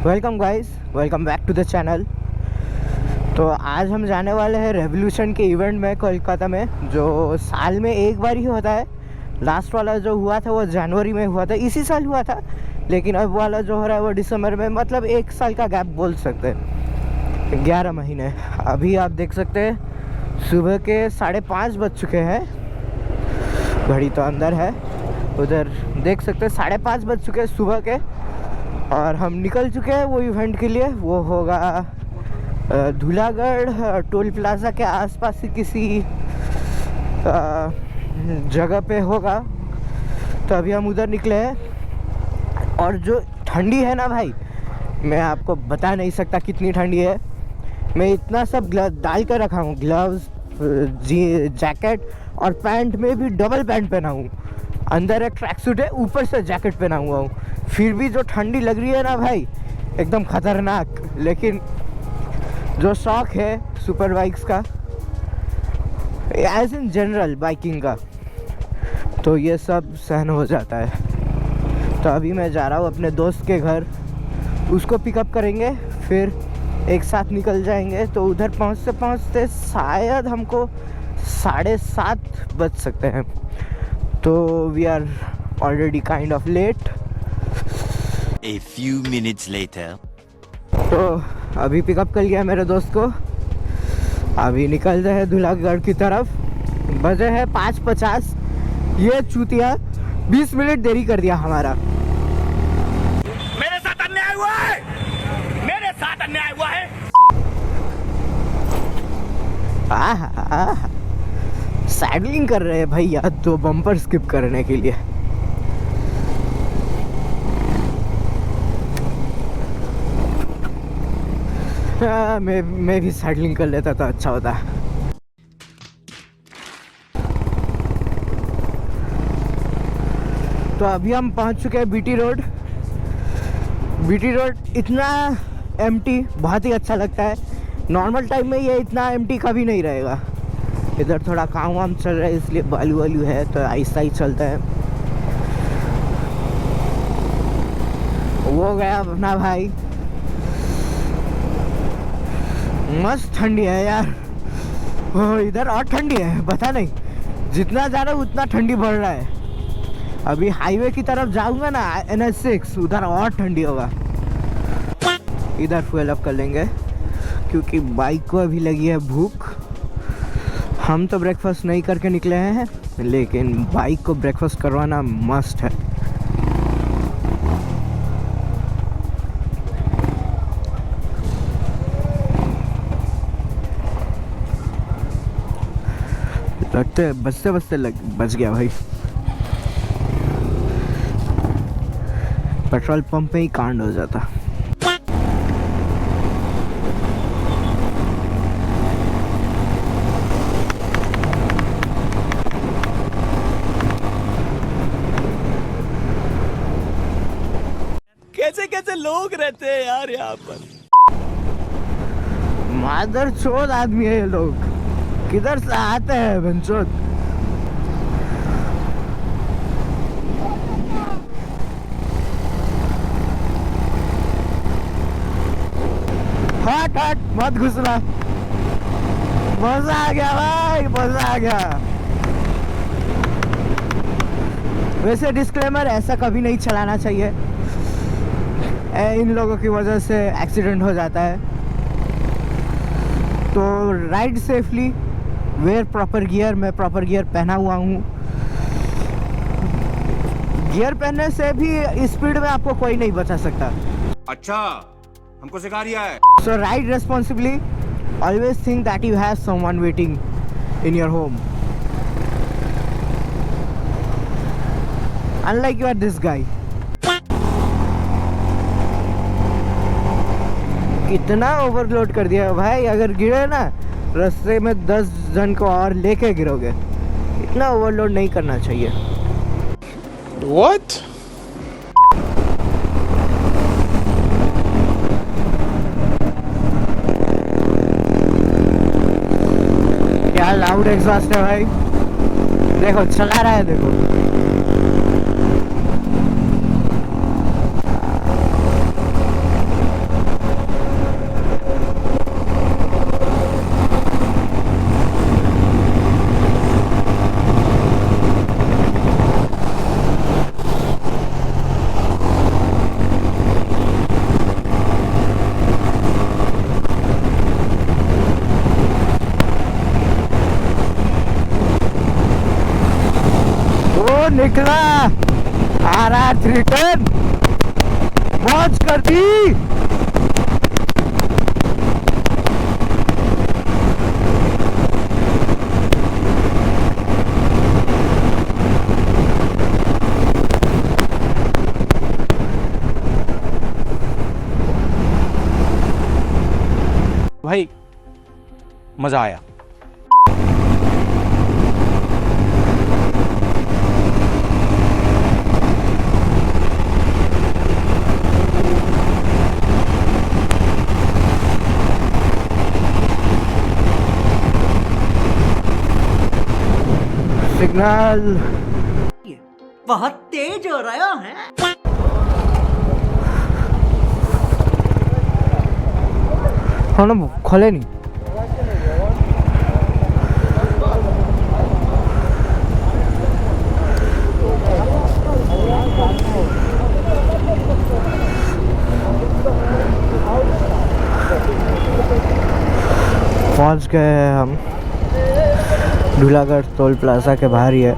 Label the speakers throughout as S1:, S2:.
S1: Welcome guys, welcome back to the channel. तो आज हम जाने वाले हैं रेवोल्यूशन के इवेंट में कोलकाता में, जो साल में एक बार ही होता है। लास्ट वाला जो हुआ था वो जनवरी में हुआ था, इसी साल हुआ था। लेकिन अब वाला जो हो रहा है वो दिसंबर में, मतलब एक साल का गैप बोल सकते हैं, 11 महीने। अभी आप देख सकते हैं सुबह के 5:30 बज चुके हैं। घड़ी तो अंदर है, उधर देख सकते हैं 5:30 बज चुके हैं सुबह के। और हम निकल चुके हैं वो इवेंट के लिए। वो होगा धूलागढ़ टोल प्लाजा के आसपास ही किसी जगह पे होगा। तो अभी हम उधर निकले हैं। और जो ठंडी है ना भाई, मैं आपको बता नहीं सकता कितनी ठंडी है। मैं इतना सब डाल कर रखा हूँ, ग्लव्स, जैकेट, और पैंट में भी डबल पैंट पहना हूँ। अंदर एक ट्रैक सूट है, ऊपर से जैकेट पहना हुआ हूँ। फिर भी जो ठंडी लग रही है ना भाई, एकदम खतरनाक। लेकिन जो शौक है सुपर बाइक्स का, एज इन जनरल बाइकिंग का, तो ये सब सहन हो जाता है। तो अभी मैं जा रहा हूँ अपने दोस्त के घर, उसको पिकअप करेंगे, फिर एक साथ निकल जाएंगे। तो उधर पहुँचते पहुँचते शायद हमको 7:30 बज सकते हैं। तो we are already kind of late.
S2: A few minutes later.
S1: तो अभी पिकअप कर लिया मेरे दोस्त को, अभी निकल रहे हैं धूलागढ़ की तरफ। बजे है 5:50। ये चूतिया 20 मिनट देरी कर दिया हमारा।
S3: मेरे साथ अन्याय हुआ है, मेरे साथ अन्याय हुआ है।
S1: सैडलिंग कर रहे हैं भैया, 2 बम्पर स्किप करने के लिए। मैं भी सैडलिंग कर लेता तो अच्छा होता। तो अभी हम पहुंच चुके हैं बीटी रोड। बीटी रोड इतना एम्प्टी बहुत ही अच्छा लगता है। नॉर्मल टाइम में ये इतना एम्प्टी कभी नहीं रहेगा। इधर थोड़ा काम वाम चल रहा है, इसलिए बालू वालू है, तो ऐसा ही चलता है। वो गया अपना भाई। मस्त ठंडी है यार। इधर और ठंडी है, पता नहीं, जितना जा रहा हूँ उतना ठंडी बढ़ रहा है। अभी हाईवे की तरफ जाऊंगा ना, NH6, उधर और ठंडी होगा। इधर फ्यूल अप कर लेंगे, क्योंकि बाइक को अभी लगी है भूख। हम तो ब्रेकफास्ट नहीं करके निकले हैं, लेकिन बाइक को ब्रेकफास्ट करवाना मस्ट है। लगते बचते बचते बच गया भाई। पेट्रोल पंप में ही कांड हो जाता।
S3: कैसे कैसे लोग रहते हैं यार यहाँ पर।
S1: मादर चोद आदमी है ये लोग, किधर से आते हैं बंचोद। हट हट मत घुसना। मजा आ गया भाई, मजा आ गया। वैसे डिस्क्लेमर, ऐसा कभी नहीं चलाना चाहिए, इन लोगों की वजह से एक्सीडेंट हो जाता है। तो ride safely, wear proper gear. मैं प्रॉपर गियर पहना हुआ हूँ। गियर पहनने से भी स्पीड में आपको कोई नहीं बचा सकता।
S3: अच्छा, हमको सिखा रिया है।
S1: So ride responsibly, always think that you have someone waiting in your home, unlike you are this guy. कितना ओवरलोड कर दिया भाई। अगर गिरे ना रास्ते में 10 जन को और लेके गिरोगे। इतना ओवरलोड नहीं करना चाहिए।
S4: What?
S1: क्या लाउड एग्जॉस्ट है भाई, देखो चला रहा है, देखो। निकला RR रिटर्न मौज कर दी।
S4: भाई मजा आया।
S1: सिग्नल
S5: बहुत तेज हो रहा है।
S1: हाँ ना खोले नहीं। पहुंच गए हैं हम दूल्हागढ़ टोल प्लाजा के बाहर ही है।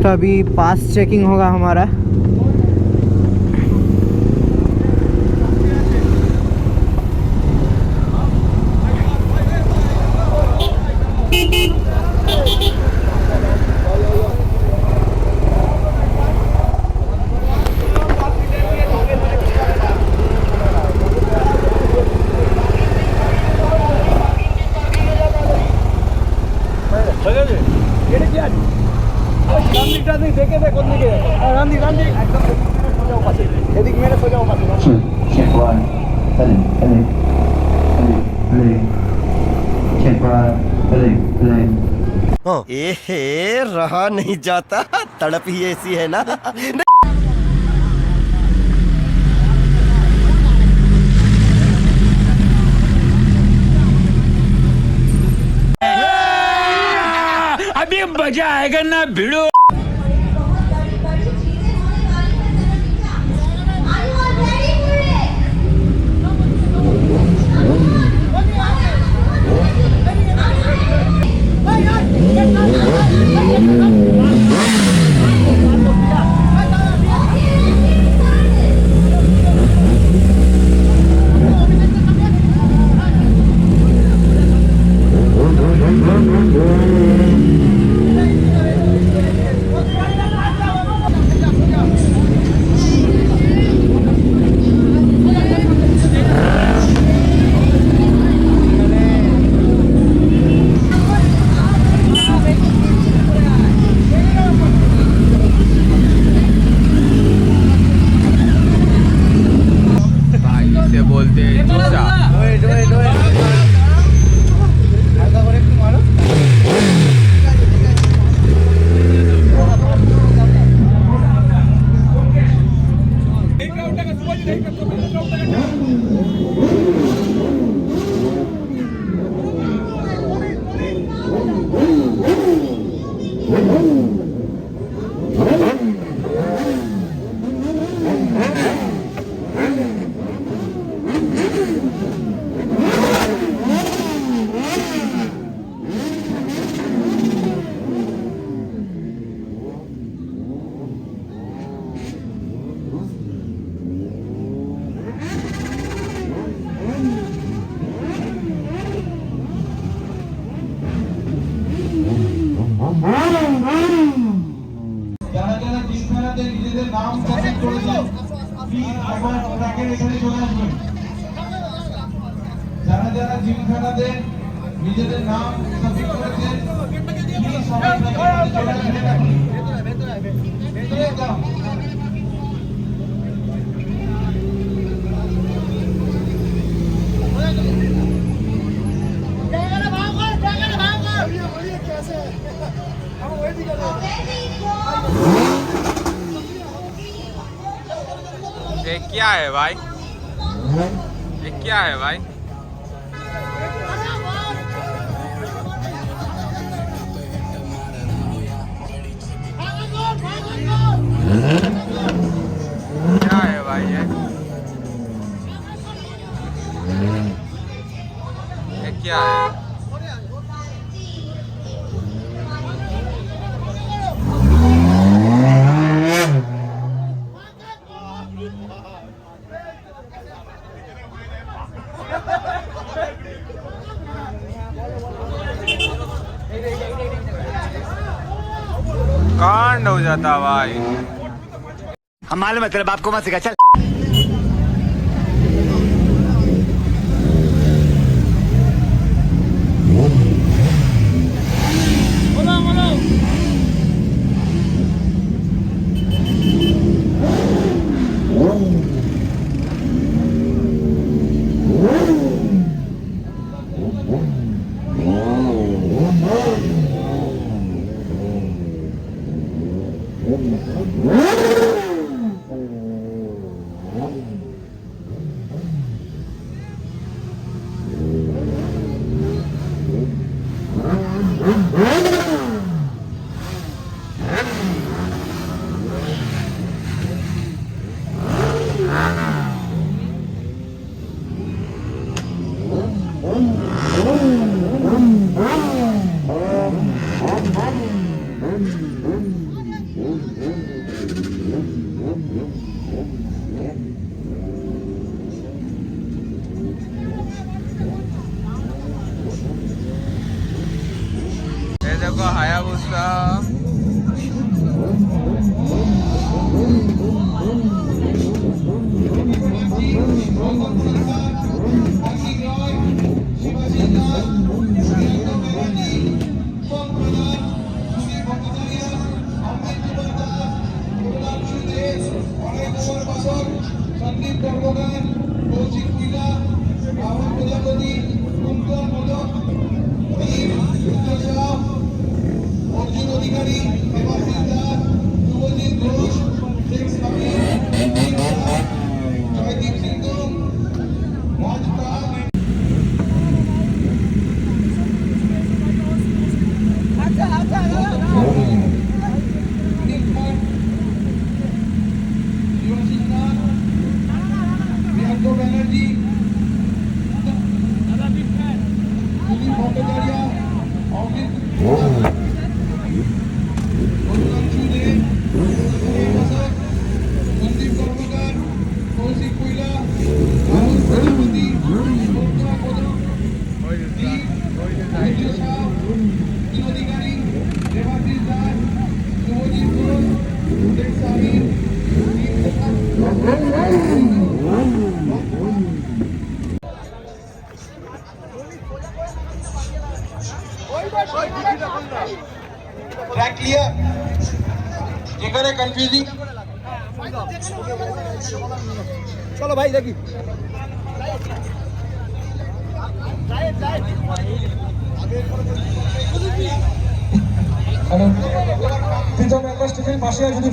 S1: तो अभी पास चेकिंग होगा हमारा।
S6: Check one. Check one.
S7: एहे रहा नहीं जाता, तड़प ही ऐसी है ना।
S3: अभी मजा आएगा ना भिड़ो।
S8: যারা যারা জিমখানাতে নিজেদের নাম সাবমিট করেছেন প্লিজ সবাই চলে আসবেন ভেতরে যাও।
S4: ये क्या है भाई? ये क्या है भाई? क्या है भाई ये क्या है? कांड हो जाता भाई।
S3: हम मालूम है तेरे बाप को मत सिखा चल।
S4: ये देखो हायाबुसा।
S8: সন্দীপ কর্মকার, কৌশিক কুইলা, রাহুল প্রজাপতি, কুন্তল মোদক, অর্জুন অধিকারী, দেবাশিস দাস, শুভজিৎ ঘোষ, শেখ সামির, জয়দীপ সিংহ, রাজপাল। ব্যানার্জি, সুদীপ ভট্টাচার্য, অমিত সন্দীপ কর্মকার, কৌশিক কুইলা, রাহুল প্রজাপতি, অধিকারী, দেবাশিস দাস, শুভজিৎ ঘোষ, শেখ সামির, ट्रैक क्लियर যেখানে কনফিউজিং চলো ভাই দেখি হ্যালো তুই তো মেম্বার স্টেজের পাশে আর যদি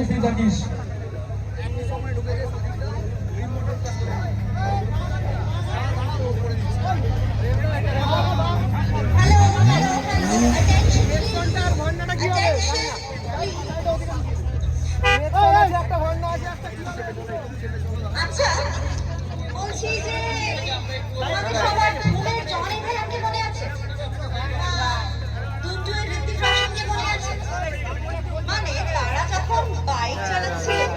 S8: ফ্রি থাকিস
S9: আচ্ছা বলছি যে তোমাদের সবার ঘুমের জনি ভাইয়াকে মনে আছে? দুটোই ঋতিক রোশনকে মনে আছে? মানে তারা যখন বাইক চালাচ্ছিল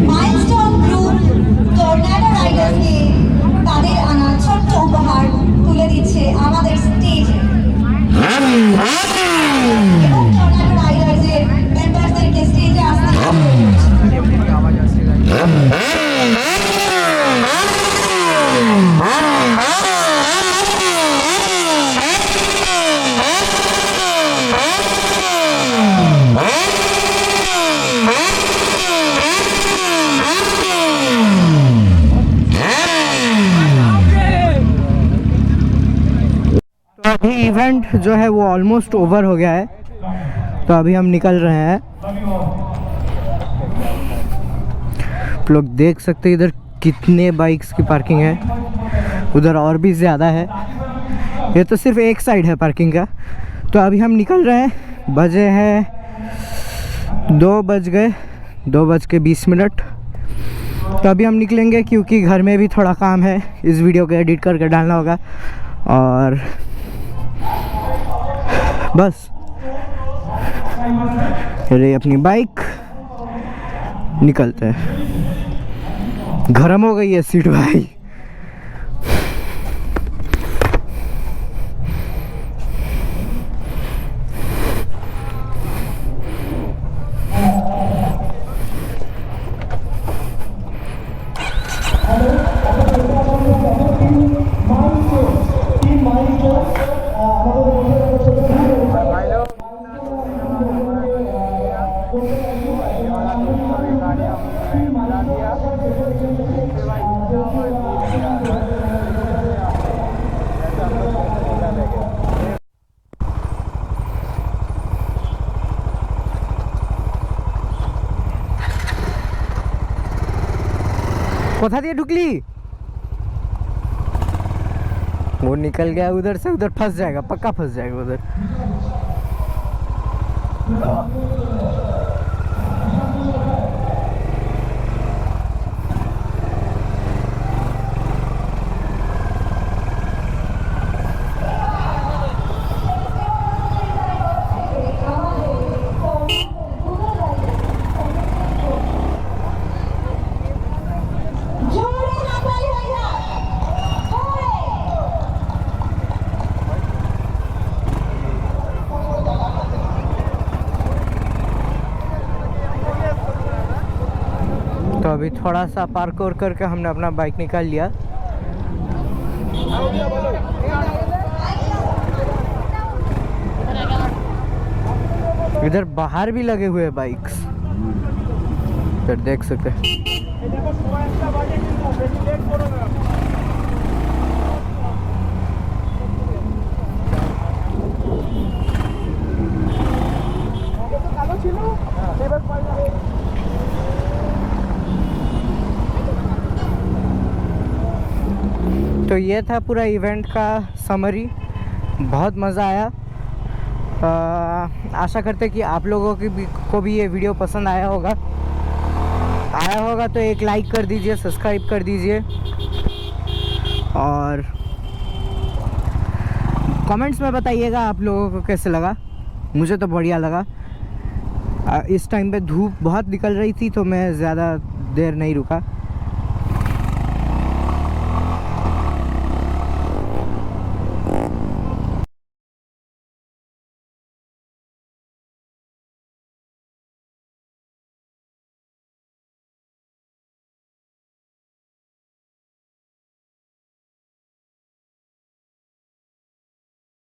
S9: মাইলস্টোন গ্রুপ টর্নেডো রাইডার্সকে তাদের আনা ছোট্ট উপহার তুলে দিচ্ছে আমাদের স্টেজে এবং টর্নেডো রাইডার্সের মেম্বারদেরকে স্টেজে আসতে
S1: तो अभी इवेंट जो है वो ऑलमोस्ट ओवर हो गया है, तो अभी हम निकल रहे हैं। आप लोग देख सकते हैं इधर कितने बाइक्स की पार्किंग है, उधर और भी ज़्यादा है। ये तो सिर्फ एक साइड है पार्किंग का। तो अभी हम निकल रहे हैं, बजे हैं 2:20। तो अभी हम निकलेंगे क्योंकि घर में भी थोड़ा काम है, इस वीडियो को एडिट करके डालना होगा और बस। अरे अपनी बाइक निकलते हैं। गरम हो गई है सीट भाई। कोथा दिए ढुकली, वो निकल गया उधर से, उधर फंस जाएगा, पक्का फंस जाएगा उधर। तो अभी थोड़ा सा पार्क और करके हमने अपना बाइक निकाल लिया। इधर बाहर भी लगे हुए हैं बाइक्स, इधर देख सकते हैं। तो ये था पूरा इवेंट का समरी। बहुत मज़ा आया। आशा करते कि आप लोगों को भी ये वीडियो पसंद आया होगा तो एक लाइक कर दीजिए, सब्सक्राइब कर दीजिए और कमेंट्स में बताइएगा आप लोगों को कैसे लगा। मुझे तो बढ़िया लगा। इस टाइम पे धूप बहुत निकल रही थी तो मैं ज़्यादा देर नहीं रुका।